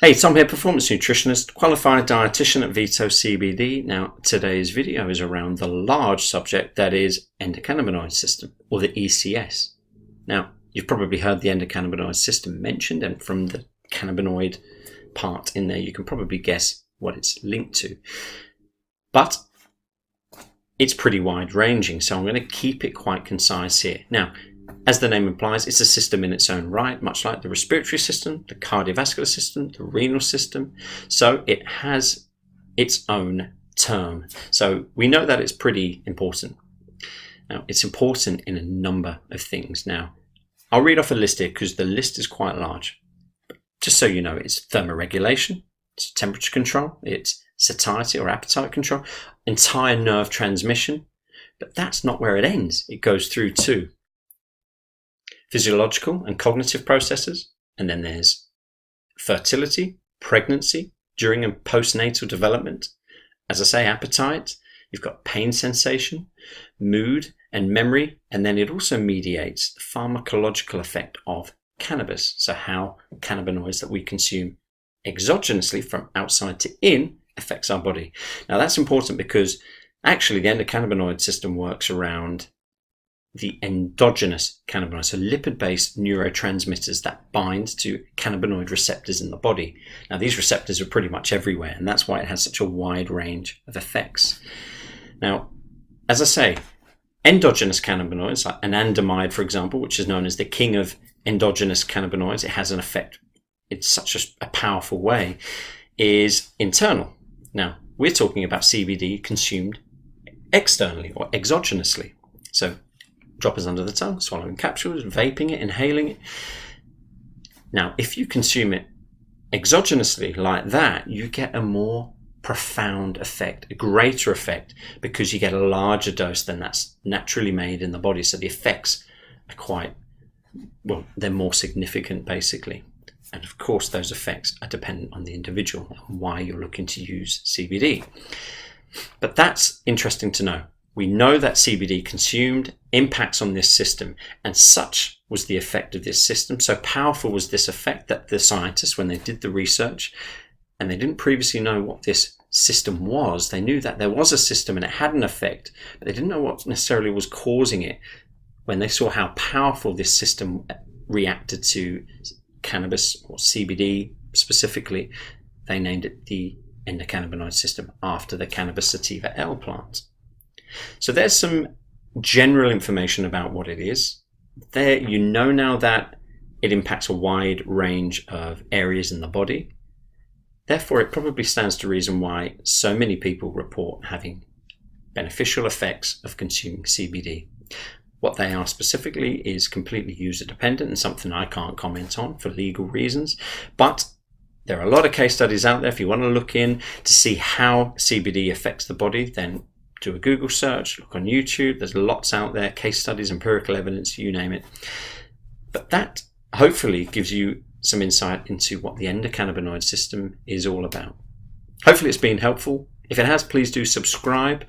Hey, Tom here, performance nutritionist, qualified dietitian at VITO CBD. Now, today's video is around the large subject that is endocannabinoid system, or the ECS. Now, you've probably heard the endocannabinoid system mentioned, and from the cannabinoid part in there, you can probably guess what it's linked to. But it's pretty wide-ranging, so I'm going to keep it quite concise here. Now, as the name implies, it's a system in its own right, much like the respiratory system, the cardiovascular system, the renal system. So it has its own term. So we know that it's pretty important. Now, it's important in a number of things. Now, I'll read off a list here because the list is quite large. But just so you know, it's thermoregulation, it's temperature control, it's satiety or appetite control, entire nerve transmission. But that's not where it ends. It goes through to physiological and cognitive processes, and then there's fertility, pregnancy, during and postnatal development. As I say, appetite, you've got pain sensation, mood and memory, and then it also mediates the pharmacological effect of cannabis, so how cannabinoids that we consume exogenously from outside to in affects our body. Now that's important because actually the endocannabinoid system works around the endogenous cannabinoids, so lipid-based neurotransmitters that bind to cannabinoid receptors in the body. Now, these receptors are pretty much everywhere, and that's why it has such a wide range of effects. Now, as I say, endogenous cannabinoids, like anandamide, for example, which is known as the king of endogenous cannabinoids, it has an effect in such a powerful way, is internal. Now, we're talking about CBD consumed externally or exogenously. So, droppers under the tongue, swallowing capsules, vaping it, inhaling it. Now, if you consume it exogenously like that, you get a more profound effect, a greater effect, because you get a larger dose than that's naturally made in the body. So the effects are quite, well, they're more significant basically. And of course, those effects are dependent on the individual and why you're looking to use CBD. But that's interesting to know. We know that CBD consumed impacts on this system, and such was the effect of this system. So powerful was this effect that the scientists, when they did the research, and they didn't previously know what this system was, they knew that there was a system and it had an effect, but they didn't know what necessarily was causing it. When they saw how powerful this system reacted to cannabis, or CBD specifically, they named it the endocannabinoid system after the cannabis sativa L plant. So there's some general information about what it is. There, you know now that it impacts a wide range of areas in the body. Therefore, it probably stands to reason why so many people report having beneficial effects of consuming CBD. What they are specifically is completely user dependent and something I can't comment on for legal reasons. But there are a lot of case studies out there. If you want to look in to see how CBD affects the body, then do a Google search, look on YouTube. There's lots out there, case studies, empirical evidence, you name it. But that hopefully gives you some insight into what the endocannabinoid system is all about. Hopefully it's been helpful. If it has, please do subscribe,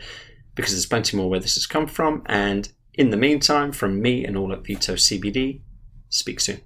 because there's plenty more where this has come from. And in the meantime, from me and all at VITO CBD, speak soon.